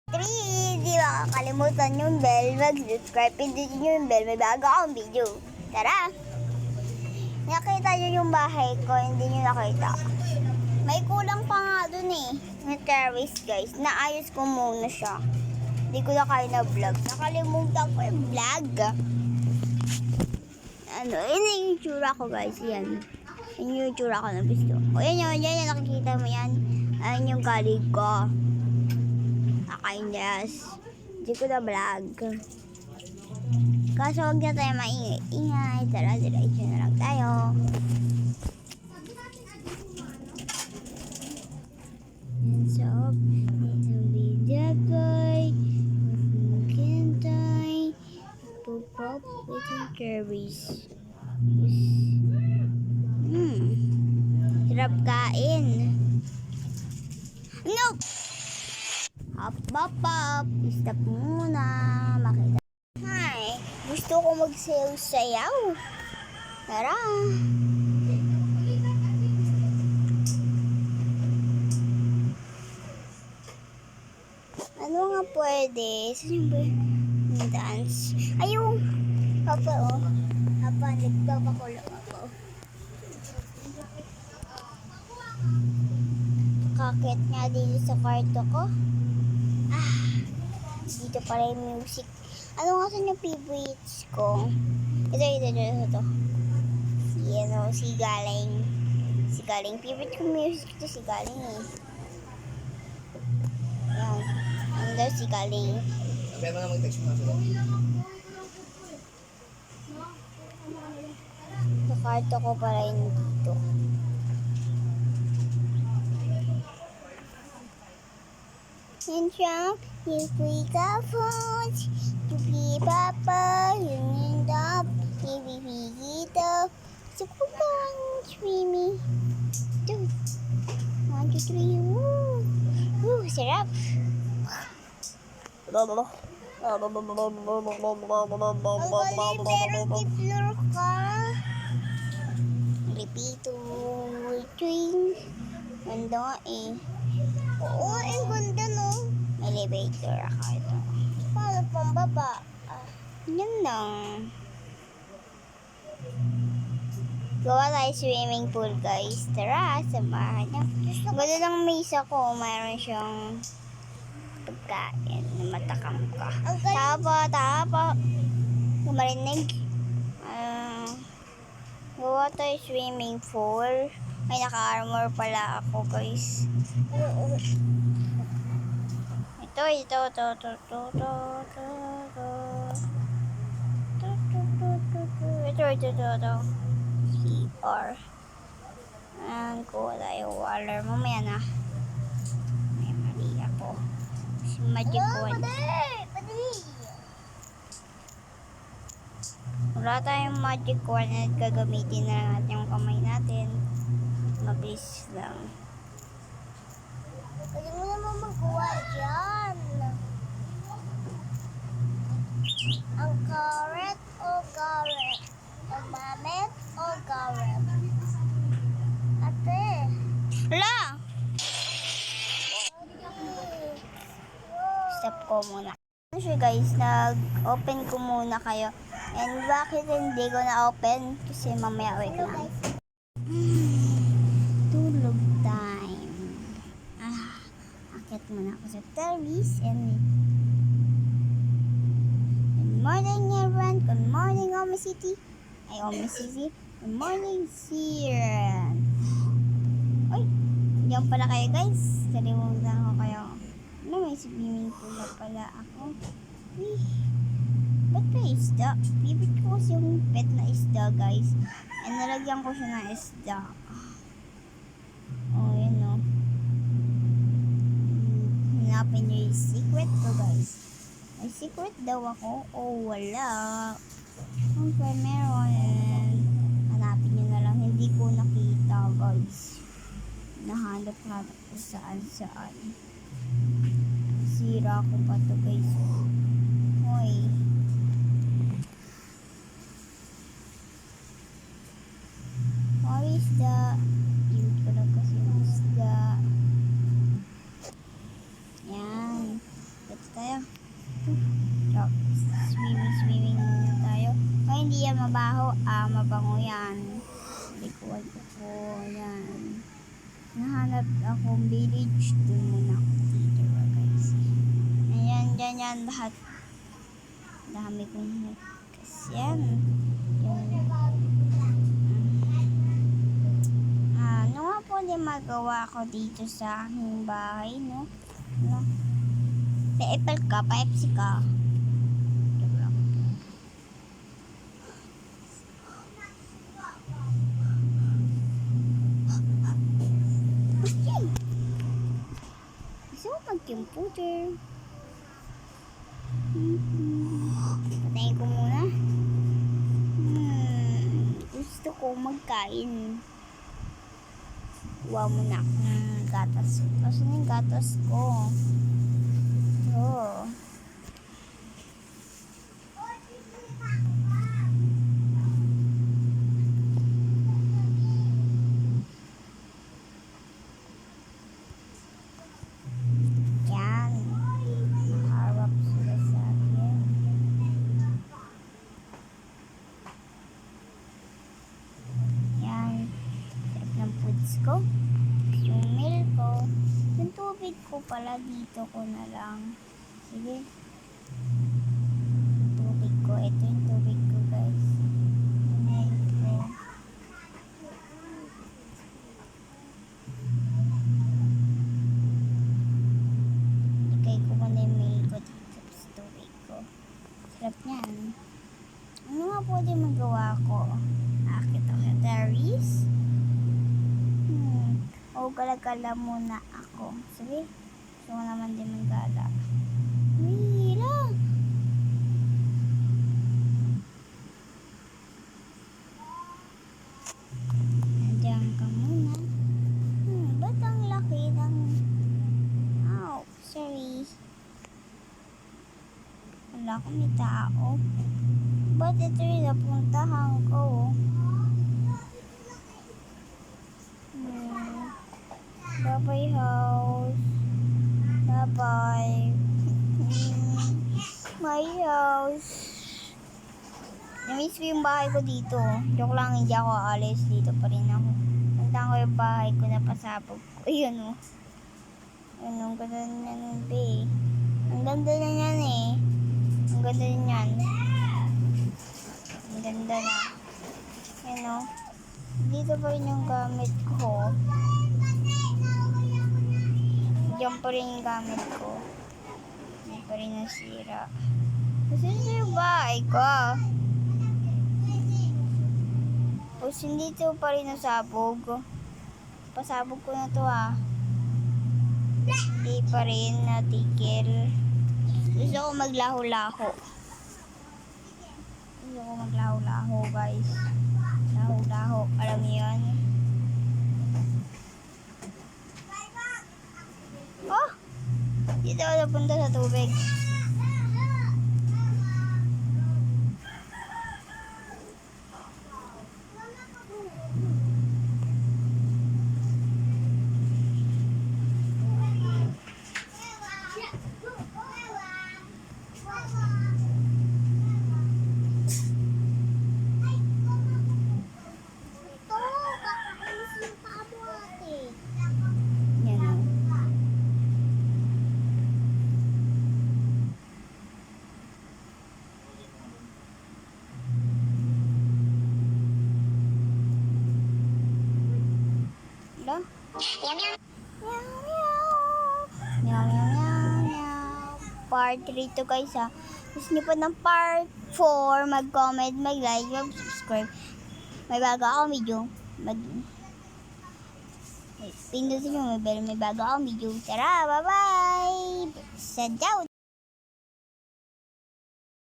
3, di ba kakalimutan yung bell, mag-subscribe, pindutin nyo yung bell, may bago akong video. Tara! Nakita nyo yung bahay ko, hindi nyo nakita. May kulang pa nga dun eh, na terrace guys. Naayos ko muna siya. Hindi ko na kaya na vlog. Nakalimutan ko yung vlog. Yun yung tsura ko guys, yan. Yun yung tsura ko na gusto. O yan yun, nakikita mo yan. Ayan yung kalig ko. Nakainas. Hindi ko na vlog. Kaso huwag na tayo maingay. Tara, diretso na lang tayo. So, isang video ko'y magkintay. Pupop with yung cherries. Sarap kain. Nope! Hop. Stop muna. Makita. Hi. Gusto ko magsayaw-sayaw. Tara. Ano nga pwede? Saan yung dance? Ayun. Papa, oh. Papa, nagpapakulong ako. Kakit nga dito sa kwarto ko. Dito pala yung music. Ano nga sa yung favorites ko? Ito. Si Galing. Si Galing. Favorite ko music ito si Galing eh. Yan. Ano daw si Galing? Kaya mo na mag-text mo sila. Sa kwarto ko pala yung dito. Yan siya. Yung wake phones. Yung papa. Yung indap. Yung bibigito. So, kupang swimming. 2, 1, 2, 3. Woo! Sarap. Ang galing pero kitlor ka. Repito. Twing. Ganda eh. Oo, ang ganda no. May elevator ako ito. Paano pang baba? Yan lang. Gawa tayo swimming pool guys. Tara, samahan niya. Ganda lang mesa ko. Mayroon siyang pagkain na matakam ka. Tapa. Marinig. Gawa tayo swimming pool. May naka-armor pala ako guys. Ito. CR. Ayan, kuha tayo water. Mamaya na. May mali ako. Si Magic Wand. Wala tayong Magic Wand at gagamitin na lang natin yung kamay natin. Mabilis lang. Pwede mo naman magawa dyan. Ang carrot o garret? Ang mamet o garret? Ate. Hala! Stop ko muna. So guys, nag-open ko muna kayo. And bakit hindi ko na-open? Kasi mamaya wait lang. Tulog time. Akit muna ako sa terrace and good morning everyone. Good morning Ome City. Good morning Siren. Uy, diyan pala kayo guys. Kalimutan ko kayo. May swimming pool na pala ako. Ba't may isda? Bibit ko kasi yung pet na isda guys. And nalagyan ko siya ng isda. Oh, yun o. Hanapin nyo yung secret ko guys. May secret daw ako. Oh, wala. Okay, meron. Hanapin nyo na lang. Hindi ko nakita guys. Nahanap-hanap ko saan. Sira ko pa to guys. Hoy. How is the... Yun ko lang kasi yung isda. Yan. So, swimming muna tayo. Ay, hindi yan mabaho. Mabango yan. Likuan ko po. Yan. Nahanap akong village. Doon muna ako dito, guys. Ayan, yan. Lahat. Dami kong hukas. Yan. Ano nga po din magawa ko dito sa aking bahay, no? No? Pa-apple ka, pa-Pepsi ka. Joke lang. Okay. Gusto ko mag-computer. Patayin ko muna. Gusto ko magkain. Kuha muna akong gatas. Kasi na yung gatas ko. Oh. Yan. Maharap sila sa akin. Yan. Sarap ng foods ko. Yung milk ko. Yung tubig ko pala dito ko na lang. Sige. Tubig ko. Ito yung tubig ko, guys. Yung milk ko. Ikay ko muna yung milk ko dito sa tubig ko. Sarap niyan. Ano nga pwede magawa ko? Akit ako sa terrace. O gala-gala muna ako. Sige. Gusto ko naman din mag-gala. Mira! Nandiyan ka muna. Ba't ang laki ng... Oh, sorry. Wala akong may tao. Ba't ito yung napuntahan ko? Bye-bye house. Bye-bye. My house. Namiss ko yung bahay ko dito. Joke lang, hindi ako alis. Dito pa rin ako. Punta ko yung bahay ko na pasabog ko. Ayun o. Ayun o, ang ganda na nun, be. Ang ganda na yan eh. Ang ganda na yan. Ang ganda na. Ayun o. Dito pa rin yung gamit ko. Diyan pa rin yung gamit ko. Hindi pa rin nasira. Kasi ito yung bahay ko. Tapos hindi ito pa rin nasabog. Pasabog ko na to Hindi pa rin natigil. Gusto ko maglaho-laho. Gusto ko maglaho-laho, guys. Laho-laho. Alam niyo yun? Oh! Dito ako napunta sa tubig. Part 3 to guys Gusto niyo po ng part 4, mag-comment, mag-like, mag-subscribe. May bago ako video. Pindutin nyo may bell, may bago ako video. Tara, bye-bye! Sadyaw!